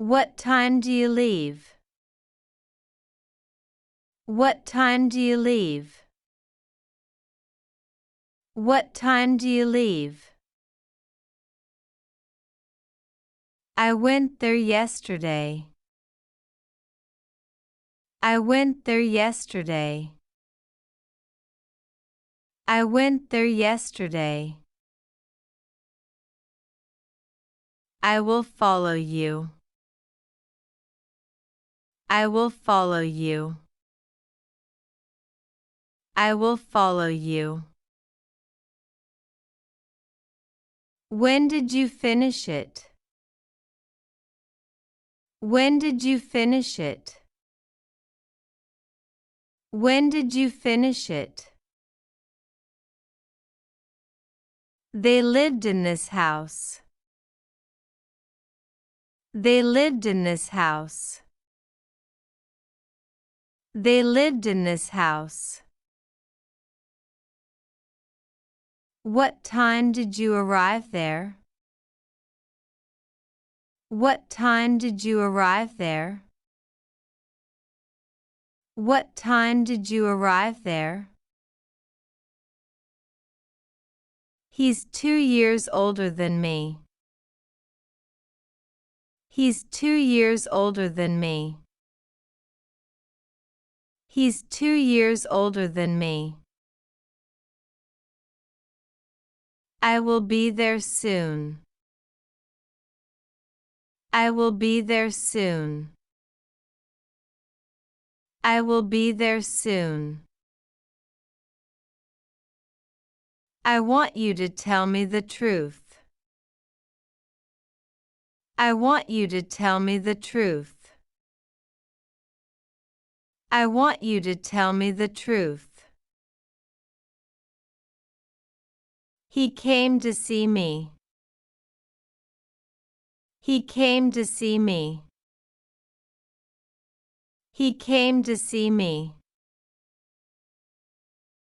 What time do you leave? What time do you leave? What time do you leave? I went there yesterday. I went there yesterday. I went there yesterday. I will follow you. I will follow you. I will follow you. When did you finish it? When did you finish it? When did you finish it? They lived in this house. They lived in this house. They lived in this house. What time did you arrive there? What time did you arrive there? What time did you arrive there? He's 2 years older than me. He's 2 years older than me. He's 2 years older than me. I will be there soon. I will be there soon. I will be there soon. I want you to tell me the truth. I want you to tell me the truth. I want you to tell me the truth. He came to see me. He came to see me. He came to see me.